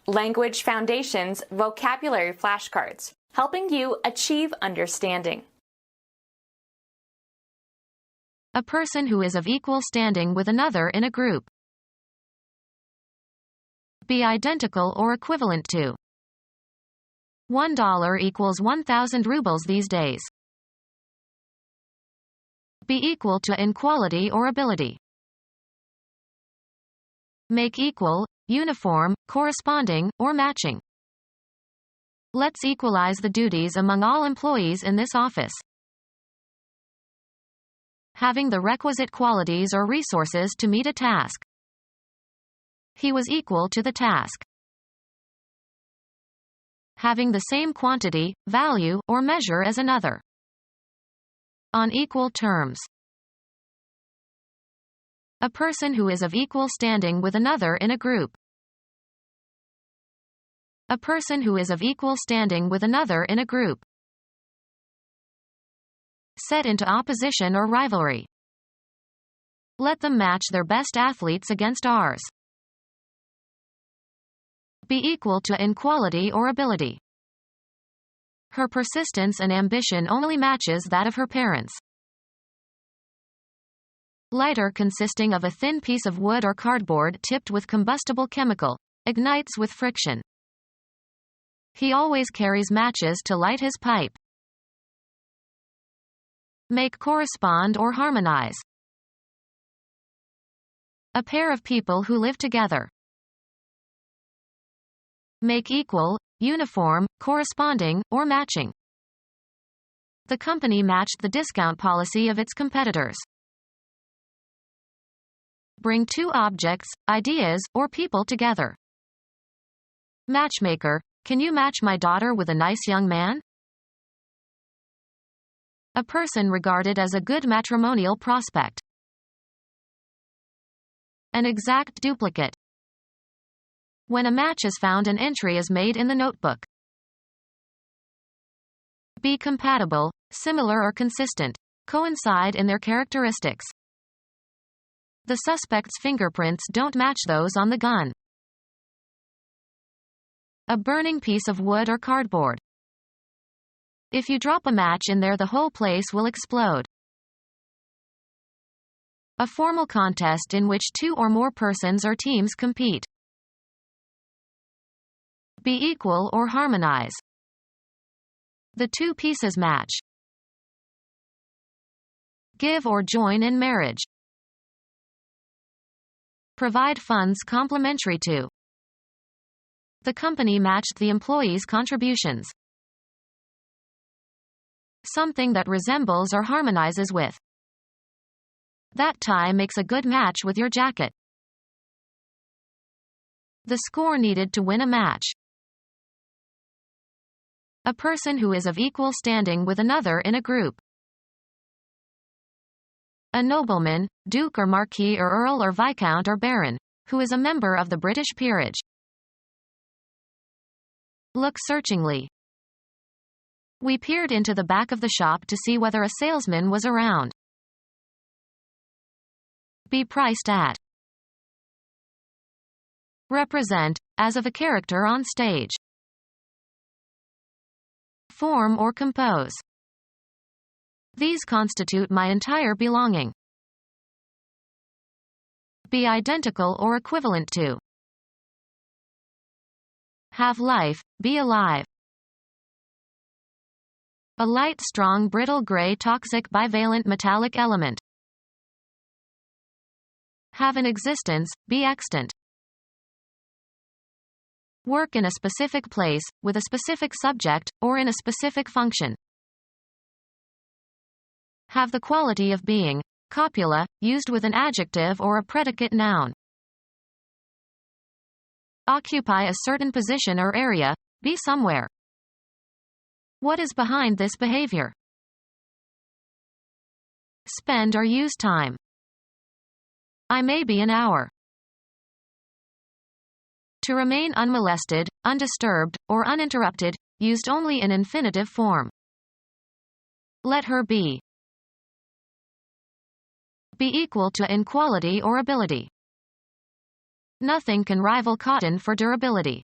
Language Foundations Vocabulary Flashcards, helping you achieve understanding. A person who is of equal standing with another in a group. Be identical or equivalent to. $1 equals 1,000 rubles these days. Be equal to in quality or ability. Make equal, uniform, corresponding, or matching. Let's equalize the duties among all employees in this office. Having the requisite qualities or resources to meet a task. He was equal to the task. Having the same quantity, value, or measure as another. On equal terms. A person who is of equal standing with another in a group. A person who is of equal standing with another in a group. Set into opposition or rivalry. Let them match their best athletes against ours. Be equal to in quality or ability. Her persistence and ambition only matches that of her parents. Lighter, consisting of a thin piece of wood or cardboard tipped with combustible chemical, ignites with friction. He always carries matches to light his pipe. Make correspond or harmonize. A pair of people who live together. Make equal, uniform, corresponding, or matching. The company matched the discount policy of its competitors. Bring two objects, ideas, or people together. Matchmaker, can you match my daughter with a nice young man? A person regarded as a good matrimonial prospect. An exact duplicate. When a match is found, an entry is made in the notebook. Be compatible, similar or consistent, coincide in their characteristics. The suspect's fingerprints don't match those on the gun. A burning piece of wood or cardboard. If you drop a match in there, the whole place will explode. A formal contest in which two or more persons or teams compete. Be equal or harmonize. The two pieces match. Give or join in marriage. Provide funds complementary to. The company matched the employees' contributions. Something that resembles or harmonizes with. That tie makes a good match with your jacket. The score needed to win a match. A person who is of equal standing with another in a group. A nobleman, duke or marquis or earl or viscount or baron, who is a member of the British peerage. Look searchingly. We peered into the back of the shop to see whether a salesman was around. Be priced at. Represent, as of a character on stage. Form or compose. These constitute my entire belonging. Be identical or equivalent to. Have life, be alive. A light, strong, brittle gray, toxic, bivalent metallic element. Have an existence, be extant. Work in a specific place, with a specific subject, or in a specific function. Have the quality of being, copula, used with an adjective or a predicate noun. Occupy a certain position or area, be somewhere. What is behind this behavior? Spend or use time. I may be an hour. To remain unmolested, undisturbed, or uninterrupted, used only in infinitive form. Let her be. Be equal to in quality or ability. Nothing can rival cotton for durability.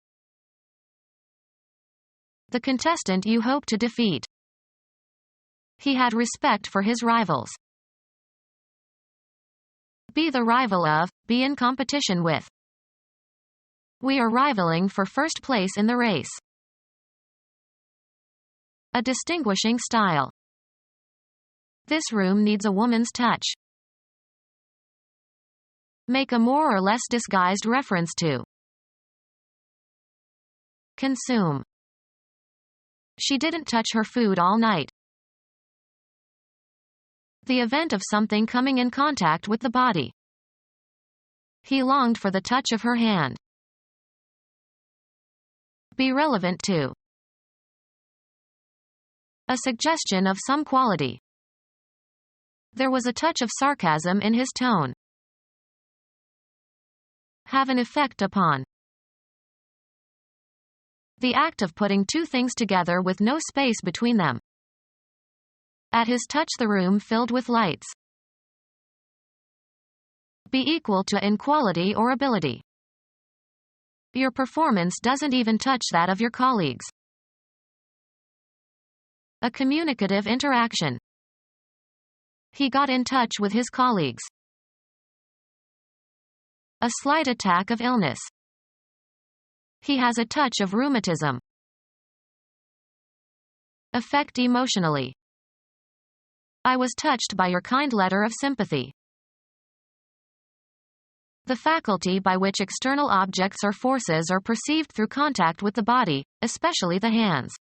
The contestant you hope to defeat. He had respect for his rivals. Be the rival of, be in competition with. We are rivaling for first place in the race. A distinguishing style. This room needs a woman's touch. Make a more or less disguised reference to. Consume. She didn't touch her food all night. The event of something coming in contact with the body. He longed for the touch of her hand. Be relevant to. A suggestion of some quality. There was a touch of sarcasm in his tone. Have an effect upon. The act of putting two things together with no space between them. At his touch the room filled with lights. Be equal to in quality or ability. Your performance doesn't even touch that of your colleagues. A communicative interaction. He got in touch with his colleagues. A slight attack of illness. He has a touch of rheumatism. Affect emotionally. I was touched by your kind letter of sympathy. The faculty by which external objects or forces are perceived through contact with the body, especially the hands.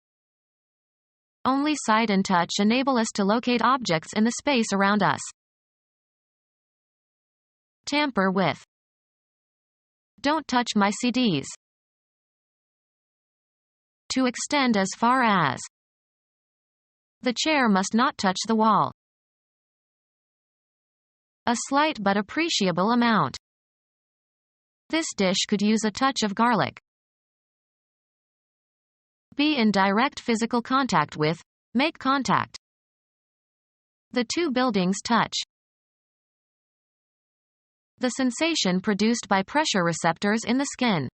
Only sight and touch enable us to locate objects in the space around us. Tamper with. Don't touch my CDs. To extend as far as. The chair must not touch the wall. A slight but appreciable amount. This dish could use a touch of garlic. Be in direct physical contact with, make contact. The two buildings touch. The sensation produced by pressure receptors in the skin.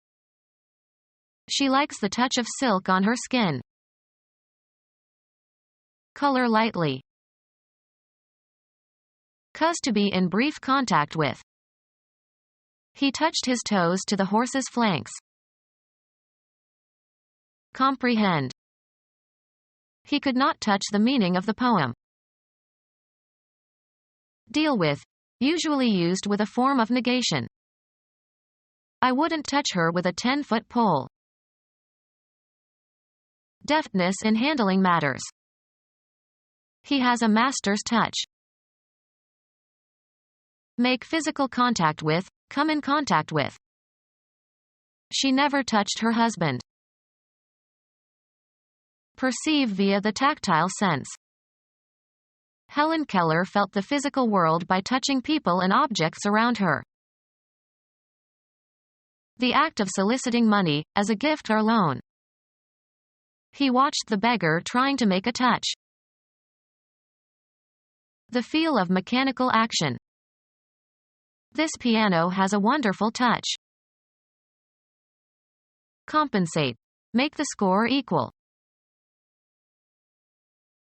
She likes the touch of silk on her skin. Color lightly. Cause to be in brief contact with. He touched his toes to the horse's flanks. Comprehend. He could not touch the meaning of the poem. Deal with. Usually used with a form of negation. I wouldn't touch her with a 10-foot pole. Deftness in handling matters. He has a master's touch. Make physical contact with, come in contact with. She never touched her husband. Perceive via the tactile sense. Helen Keller felt the physical world by touching people and objects around her. The act of soliciting money, as a gift or loan. He watched the beggar trying to make a touch. The feel of mechanical action. This piano has a wonderful touch. Compensate. Make the score equal.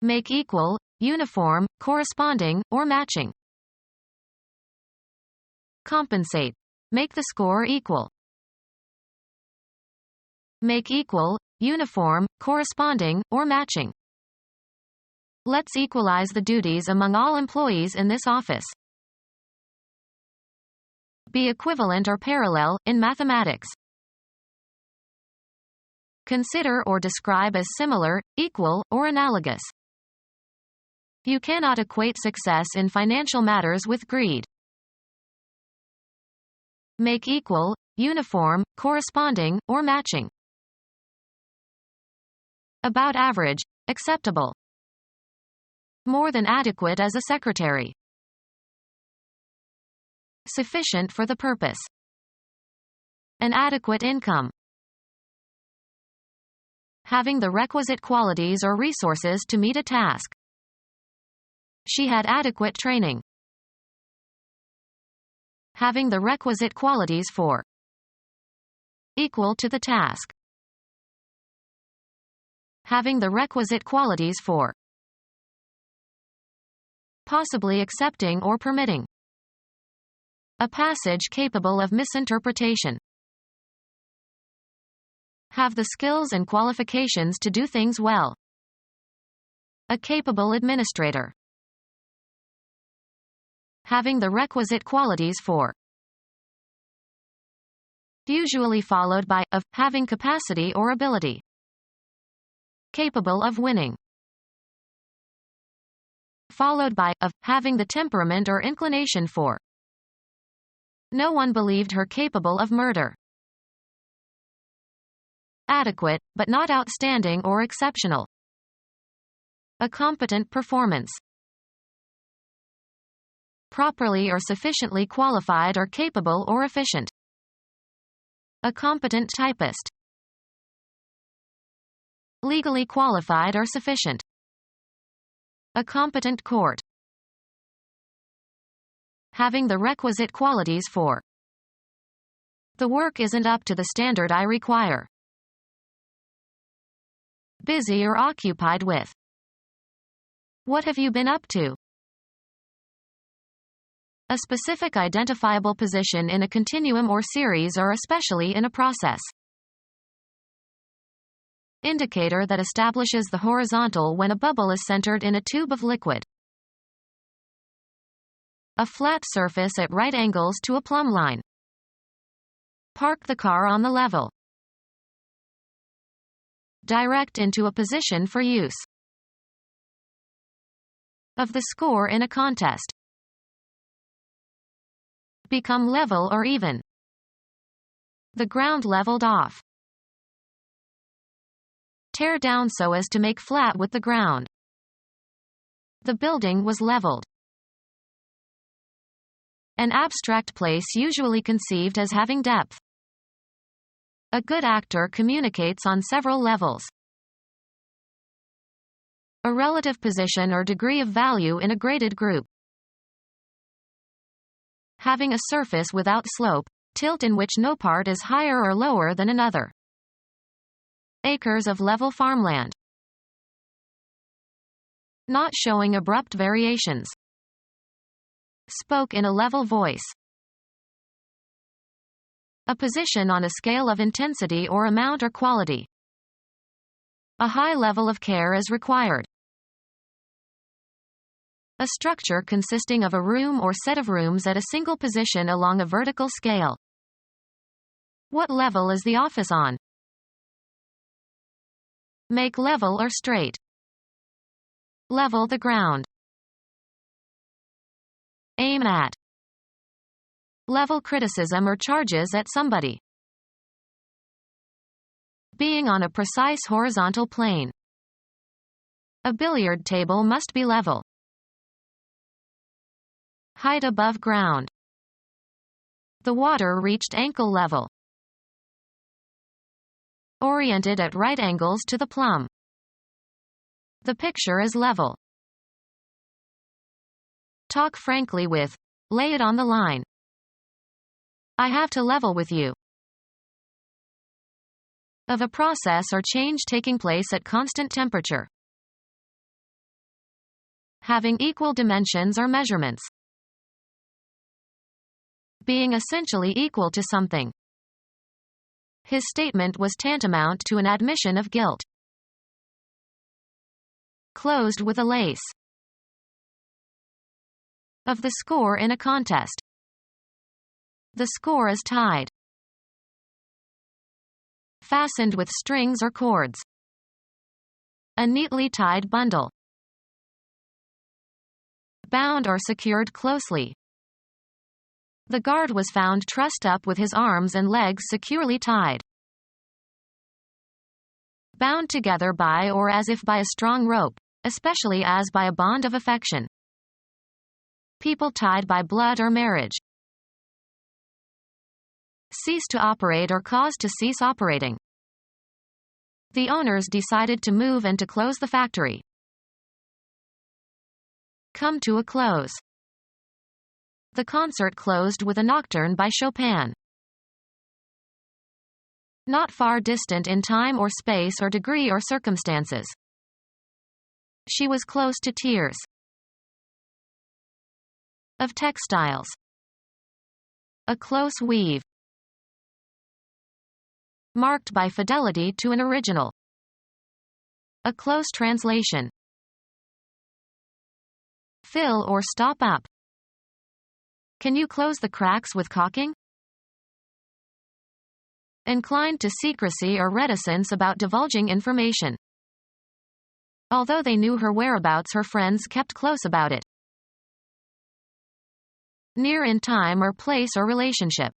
Make equal, uniform, corresponding, or matching. Compensate. Make the score equal. Make equal, uniform, corresponding, or matching. Let's equalize the duties among all employees in this office. Be equivalent or parallel, in mathematics. Consider or describe as similar, equal, or analogous. You cannot equate success in financial matters with greed. Make equal, uniform, corresponding, or matching. About average, acceptable. More than adequate as a secretary. Sufficient for the purpose. An adequate income. Having the requisite qualities or resources to meet a task. She had adequate training. Having the requisite qualities for. Equal to the task. having the requisite qualities for, possibly accepting or permitting, a passage capable of misinterpretation, have the skills and qualifications to do things well, a capable administrator, having the requisite qualities for, usually followed by, of, having capacity or ability, capable of winning, followed by, of, having the temperament or inclination for. No one believed her capable of murder. Adequate, but not outstanding or exceptional. A competent performance. Properly or sufficiently qualified or capable or efficient. A competent typist. Legally qualified or sufficient. A competent court. Having the requisite qualities for. The work isn't up to the standard I require. Busy or occupied with. What have you been up to? A specific identifiable position in a continuum or series or especially in a process. Indicator that establishes the horizontal when a bubble is centered in a tube of liquid. A flat surface at right angles to a plumb line. Park the car on the level. Direct into a position for use. Of the score in a contest. Become level or even. The ground leveled off. Tear down so as to make flat with the ground. The building was leveled. An abstract place usually conceived as having depth. A good actor communicates on several levels. A relative position or degree of value in a graded group. Having a surface without slope, tilt in which no part is higher or lower than another. Acres of level farmland. Not showing abrupt variations. Spoke in a level voice. A position on a scale of intensity or amount or quality. A high level of care is required. A structure consisting of a room or set of rooms at a single position along a vertical scale. What level is the office on? Make level or straight. Level the ground. Aim at. Level criticism or charges at somebody. Being on a precise horizontal plane. A billiard table must be level. Height above ground. The water reached ankle level. Oriented at right angles to the plumb. The picture is level. Talk frankly with. Lay it on the line. I have to level with you. Of a process or change taking place at constant temperature. Having equal dimensions or measurements. Being essentially equal to something. His statement was tantamount to an admission of guilt. Closed with a lace. Of the score in a contest. The score is tied. Fastened with strings or cords. A neatly tied bundle. Bound or secured closely. The guard was found trussed up with his arms and legs securely tied. Bound together by or as if by a strong rope, especially as by a bond of affection. People tied by blood or marriage. Cease to operate or cause to cease operating. The owners decided to move and to close the factory. Come to a close. The concert closed with a nocturne by Chopin. Not far distant in time or space or degree or circumstances. She was close to tears. Of textiles. A close weave. Marked by fidelity to an original. A close translation. Fill or stop up. Can you close the cracks with caulking? Inclined to secrecy or reticence about divulging information. Although they knew her whereabouts, her friends kept close about it. Near in time or place or relationship.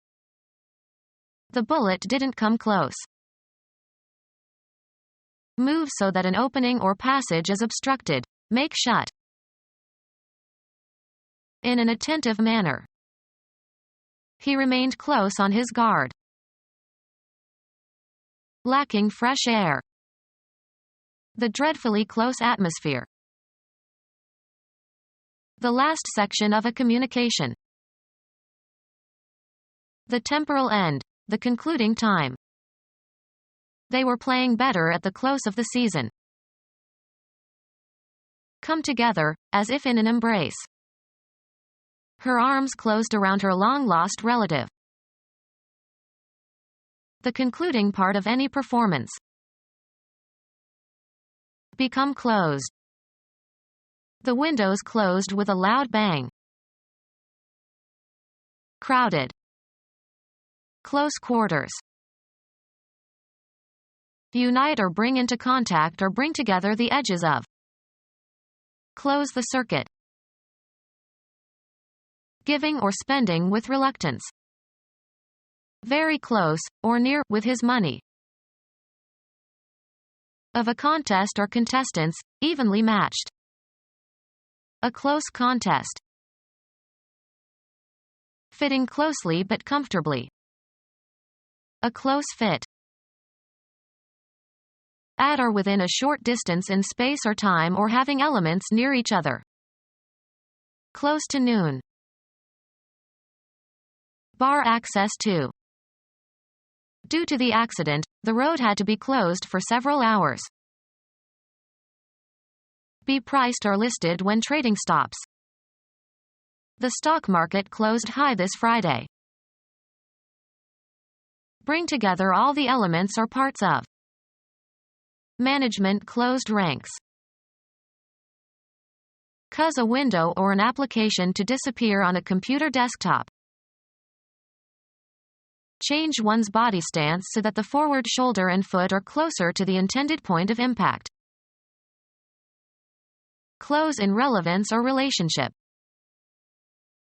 The bullet didn't come close. Move so that an opening or passage is obstructed. Make shut. In an attentive manner. He remained close on his guard. Lacking fresh air. The dreadfully close atmosphere. The last section of a communication. The temporal end. The concluding time. They were playing better at the close of the season. Come together, as if in an embrace. Her arms closed around her long-lost relative. The concluding part of any performance. Become closed. The windows closed with a loud bang. Crowded. Close quarters. Unite or bring into contact or bring together the edges of. Close the circuit. Giving or spending with reluctance. Very close, or near, with his money. Of a contest or contestants, evenly matched. A close contest. Fitting closely but comfortably. A close fit. At or within a short distance in space or time or having elements near each other. Close to noon. Bar access to. Due to the accident, the road had to be closed for several hours. Be priced or listed when trading stops. The stock market closed high this Friday. Bring together all the elements or parts of. Management closed ranks. Cause a window or an application to disappear on a computer desktop. Change one's body stance so that the forward shoulder and foot are closer to the intended point of impact. Close in relevance or relationship.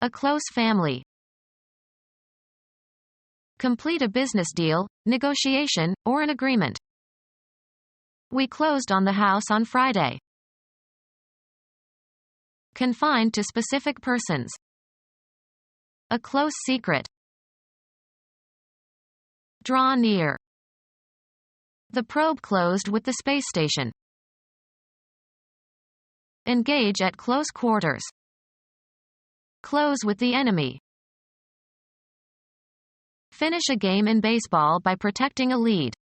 A close family. Complete a business deal, negotiation, or an agreement. We closed on the house on Friday. Confined to specific persons. A close secret. Draw near. The probe closed with the space station. Engage at close quarters. Close with the enemy. Finish a game in baseball by protecting a lead.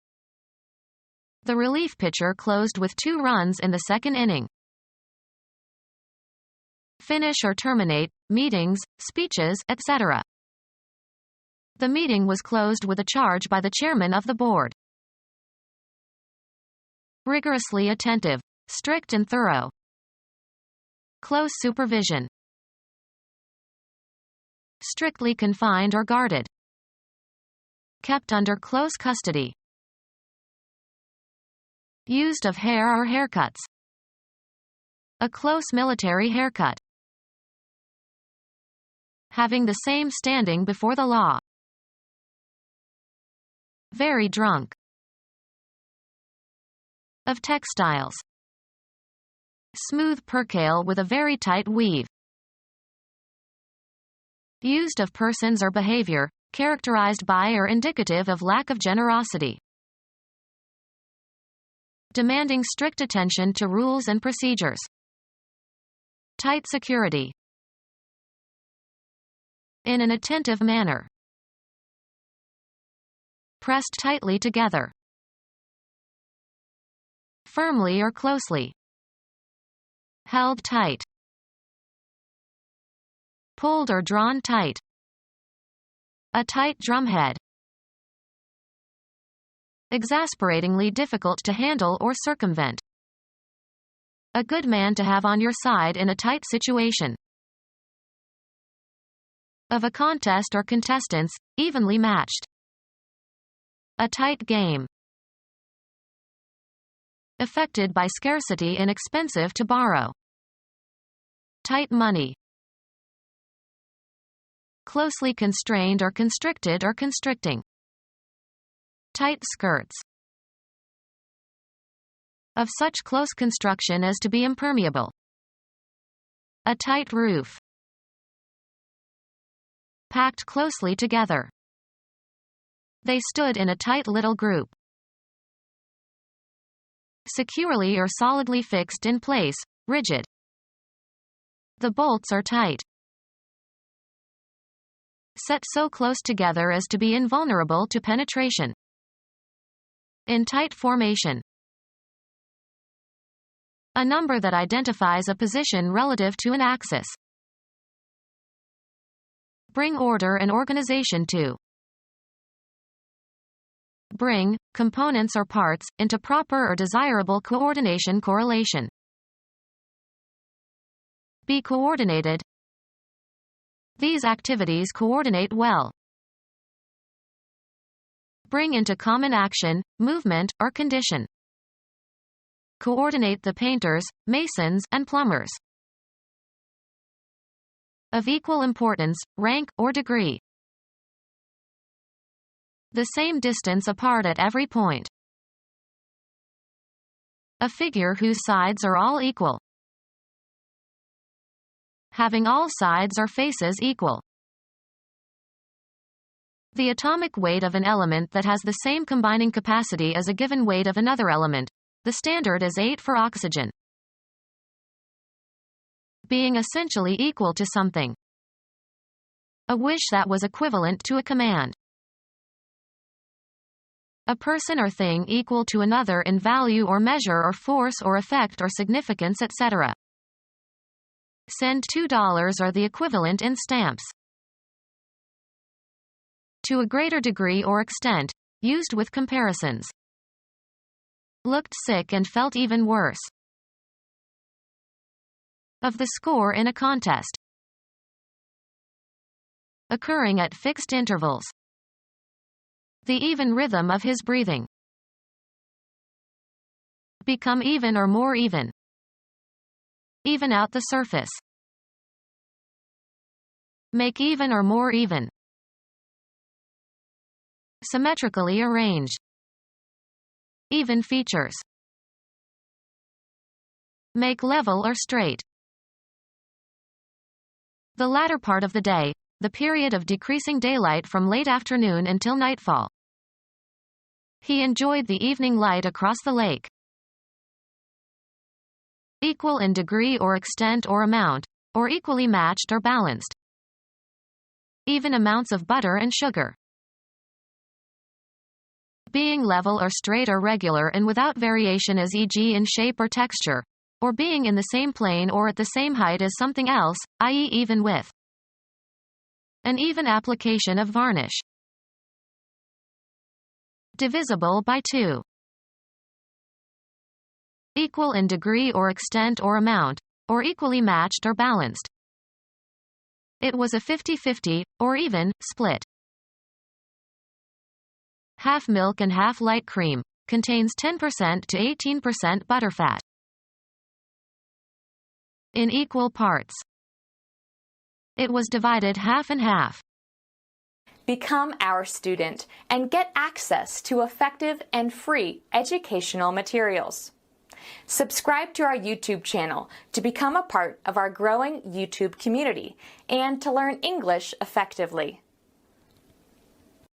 The relief pitcher closed with 2 runs in the second inning. Finish or terminate, meetings, speeches, etc. The meeting was closed with a charge by the chairman of the board. Rigorously attentive, strict and thorough. Close supervision. Strictly confined or guarded. Kept under close custody. Used of hair or haircuts. A close military haircut. Having the same standing before the law. Very drunk. Of textiles. Smooth percale with a very tight weave. Used of persons or behavior, characterized by or indicative of lack of generosity. Demanding strict attention to rules and procedures. Tight security. In an attentive manner. Pressed tightly together. Firmly or closely. Held tight. Pulled or drawn tight. A tight drumhead. Exasperatingly difficult to handle or circumvent. A good man to have on your side in a tight situation. Of a contest or contestants, evenly matched. A tight game. Affected by scarcity and expensive to borrow. Tight money. Closely constrained or constricted or constricting. Tight skirts. Of such close construction as to be impermeable. A tight roof. Packed closely together. They stood in a tight little group. Securely or solidly fixed in place, rigid. The bolts are tight. Set so close together as to be invulnerable to penetration. In tight formation. A number that identifies a position relative to an axis. Bring order and organization to. Bring, components or parts, into proper or desirable coordination correlation. Be coordinated. These activities coordinate well. Bring into common action, movement, or condition. Coordinate the painters, masons, and plumbers. Of equal importance, rank, or degree. The same distance apart at every point. A figure whose sides are all equal. Having all sides or faces equal. The atomic weight of an element that has the same combining capacity as a given weight of another element. The standard is 8 for oxygen. Being essentially equal to something. A wish that was equivalent to a command. A person or thing equal to another in value or measure or force or effect or significance, etc. Send $2 or the equivalent in stamps. To a greater degree or extent, used with comparisons. Looked sick and felt even worse. Of the score in a contest. Occurring at fixed intervals. The even rhythm of his breathing. Become even or more even. Even out the surface. Make even or more even. Symmetrically arrange. Even features. Make level or straight. The latter part of the day, the period of decreasing daylight from late afternoon until nightfall. He enjoyed the evening light across the lake. Equal in degree or extent or amount, or equally matched or balanced. Even amounts of butter and sugar. Being level or straight or regular and without variation, as e.g. in shape or texture, or being in the same plane or at the same height as something else, i.e. even with. An even application of varnish. Divisible by 2. Equal in degree or extent or amount, or equally matched or balanced. It was a 50-50, or even, split. Half milk and half light cream, contains 10% to 18% butterfat. In equal parts. It was divided half and half. Become our student and get access to effective and free educational materials. Subscribe to our YouTube channel to become a part of our growing YouTube community and to learn English effectively.